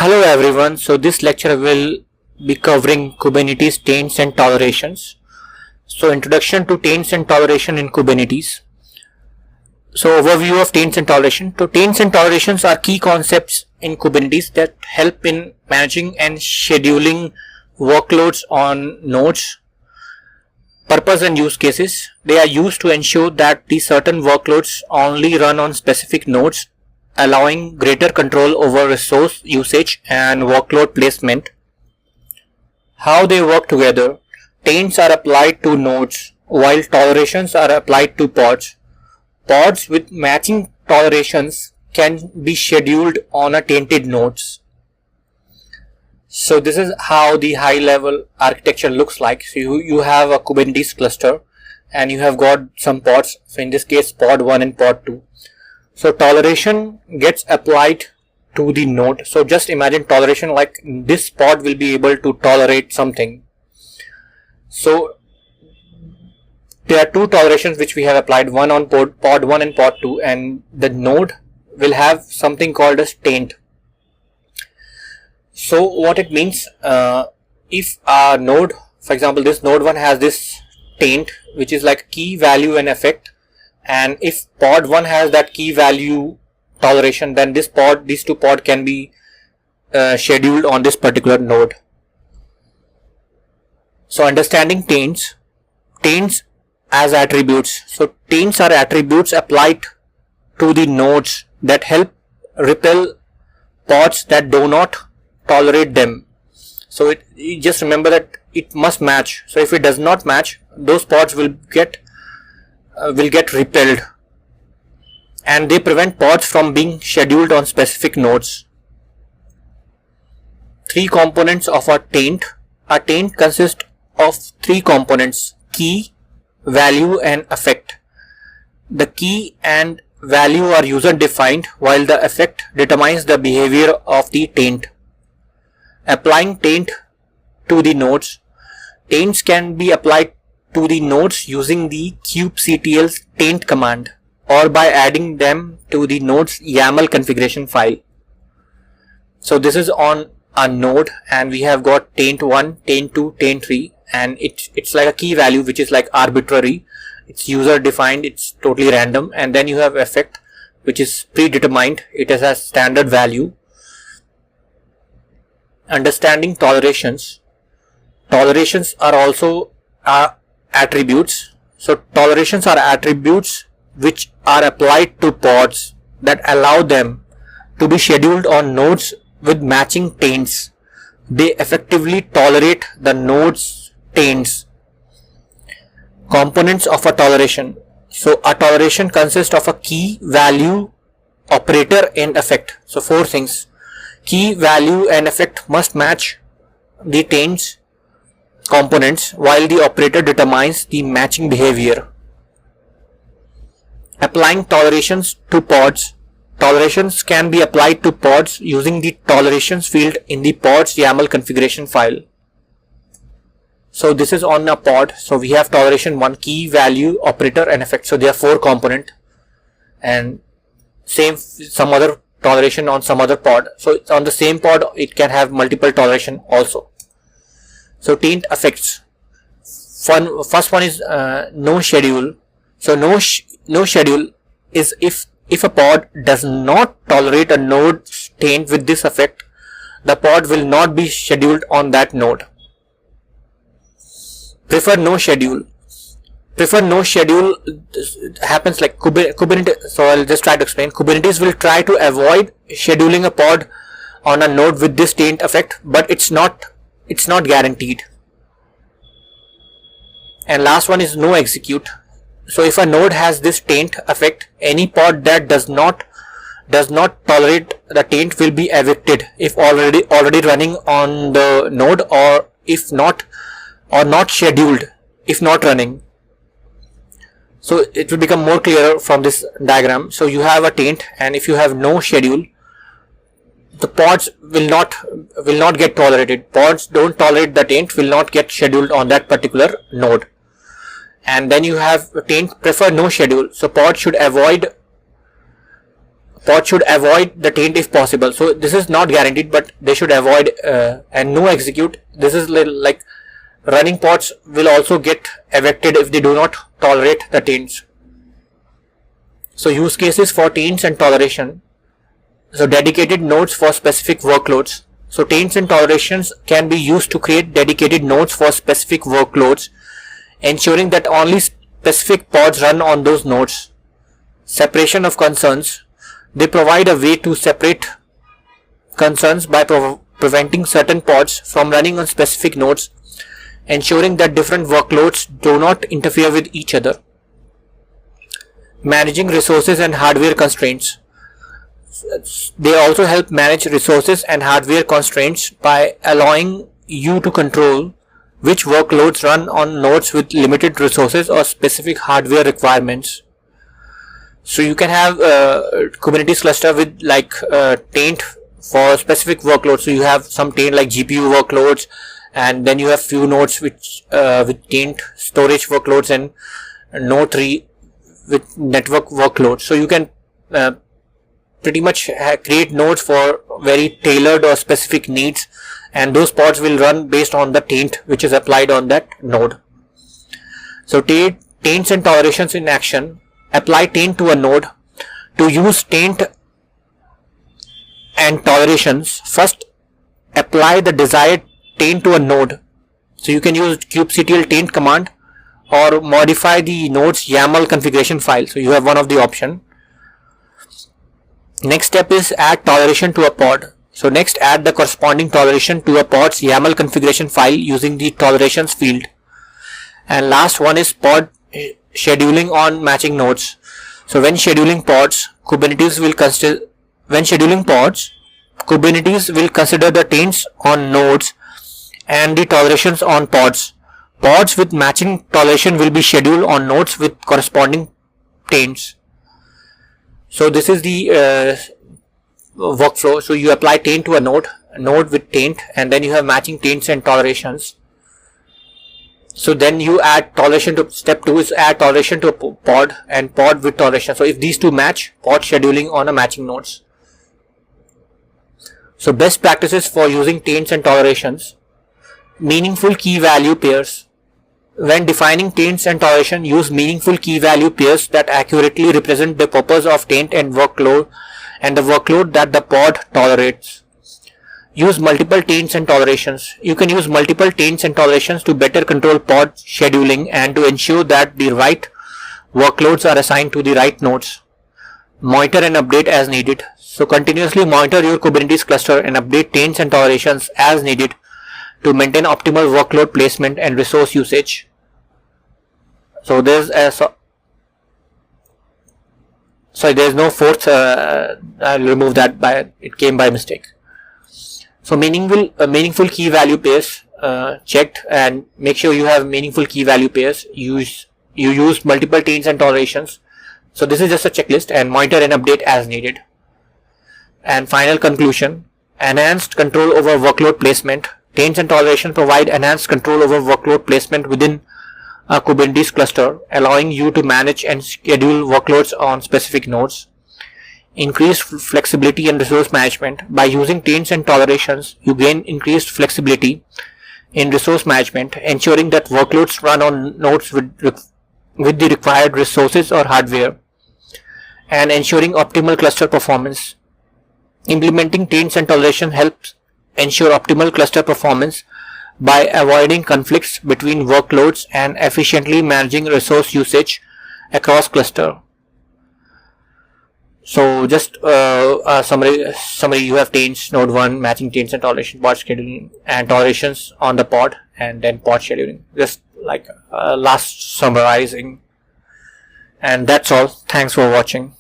Hello everyone, so this lecture will be covering Kubernetes taints and tolerations. So introduction to taints and toleration in Kubernetes. So overview of taints and toleration. So taints and tolerations are key concepts in Kubernetes that help in managing and scheduling workloads on nodes. Purpose and use cases. They are used to ensure that the certain workloads only run on specific nodes, allowing greater control over resource usage and workload placement. How they work together. Taints are applied to nodes, while tolerations are applied to pods. Pods with matching tolerations can be scheduled on a tainted nodes. So this is how the high level architecture looks like. So you have a Kubernetes cluster and you have got some pods. So in this case pod 1 and pod 2. So toleration gets applied to the node. So just imagine toleration like this pod will be able to tolerate something. So there are two tolerations which we have applied, one on pod 1 and pod 2, and the node will have something called as taint. So what it means, if a node, for example this node 1 has this taint which is like key value and effect, and if pod 1 has that key value toleration, then these two pod can be scheduled on this particular node. So understanding taints as attributes. So taints are attributes applied to the nodes that help repel pods that do not tolerate them. So you just remember that it must match. So if it does not match, those pods will get repelled, and they prevent pods from being scheduled on specific nodes. Three components of a taint. A taint consists of three components: key, value and effect. The key and value are user defined, while the effect determines the behavior of the taint. Applying taint to the nodes. Taints can be applied to the nodes using the kubectl taint command, or by adding them to the node's YAML configuration file. So this is on a node and we have got taint 1, taint 2, taint 3, and it's like a key value which is like arbitrary. It's user defined, it's totally random, and then you have effect which is predetermined, it has a standard value. Understanding tolerations. Tolerations are also attributes. So tolerations are attributes which are applied to pods that allow them to be scheduled on nodes with matching taints. They effectively tolerate the node's taints. Components of a toleration. So a toleration consists of a key, value, operator and effect. So four things. Key, value and effect must match the taints components, while the operator determines the matching behavior. Applying tolerations to pods. Tolerations can be applied to pods using the tolerations field in the pod's YAML configuration file. So this is on a pod. So we have toleration 1, key, value, operator and effect. So there are four components, and same some other toleration on some other pod. So it's on the same pod it can have multiple toleration also. So taint effects. First one is NoSchedule. So NoSchedule is if a pod does not tolerate a node taint with this effect, the pod will not be scheduled on that node. PreferNoSchedule. PreferNoSchedule happens like Kubernetes. So I'll just try to explain. Kubernetes will try to avoid scheduling a pod on a node with this taint effect, but it's not guaranteed. And last one is NoExecute. So if a node has this taint effect, any pod that does not tolerate the taint will be evicted if already running on the node, or if not, or not scheduled if not running. So it will become more clearer from this diagram. So you have a taint, and if you have no schedule, the pods will not get tolerated. Pods don't tolerate the taint, will not get scheduled on that particular node. And then you have taint PreferNoSchedule. So pod should avoid pod should avoid the taint if possible. So this is not guaranteed, but they should avoid and no execute. This is like running pods will also get evicted if they do not tolerate the taints. So use cases for taints and toleration. So dedicated nodes for specific workloads. So taints and tolerations can be used to create dedicated nodes for specific workloads, ensuring that only specific pods run on those nodes. Separation of concerns. They provide a way to separate concerns by preventing certain pods from running on specific nodes, ensuring that different workloads do not interfere with each other. Managing resources and hardware constraints. They also help manage resources and hardware constraints by allowing you to control which workloads run on nodes with limited resources or specific hardware requirements. So you can have Kubernetes cluster with like taint for specific workloads. So you have some taint like GPU workloads, and then you have few nodes which with taint storage workloads, and node 3 with network workloads. So you can pretty much create nodes for very tailored or specific needs, and those pods will run based on the taint which is applied on that node. So taints and tolerations in action. Apply taint to a node. To use taint and tolerations, first apply the desired taint to a node. So you can use kubectl taint command or modify the node's YAML configuration file. So you have one of the option. Next step is add toleration to a pod. So next add the corresponding toleration to a pod's YAML configuration file using the tolerations field. And last one is pod scheduling on matching nodes. So when scheduling pods, Kubernetes will consider the taints on nodes and the tolerations on pods. Pods with matching toleration will be scheduled on nodes with corresponding taints. So this is the workflow. So you apply taint to a node with taint, and then you have matching taints and tolerations. So then you add toleration to step 2 is add toleration to a pod and pod with toleration. So if these two match, pod scheduling on a matching nodes. So best practices for using taints and tolerations. Meaningful key value pairs. When defining taints and toleration, use meaningful key value pairs that accurately represent the purpose of taint and workload and the workload that the pod tolerates. Use multiple taints and tolerations. You can use multiple taints and tolerations to better control pod scheduling and to ensure that the right workloads are assigned to the right nodes. Monitor and update as needed. So continuously monitor your Kubernetes cluster and update taints and tolerations as needed to maintain optimal workload placement and resource usage. So there's no fourth. I'll remove that it came by mistake. So meaningful key value pairs checked, and make sure you have meaningful key value pairs. You use multiple taints and tolerations. So this is just a checklist, and monitor and update as needed. And final conclusion: enhanced control over workload placement. Taints and toleration provide enhanced control over workload placement within a Kubernetes cluster, allowing you to manage and schedule workloads on specific nodes. Increased flexibility and resource management. By using taints and tolerations, you gain increased flexibility in resource management, ensuring that workloads run on nodes with the required resources or hardware, and ensuring optimal cluster performance. Implementing taints and toleration helps ensure optimal cluster performance by avoiding conflicts between workloads and efficiently managing resource usage across cluster. So just a summary, you have taints, node 1, matching taints and toleration, pod scheduling, and tolerations on the pod, and then pod scheduling. Just like last summarizing. And that's all. Thanks for watching.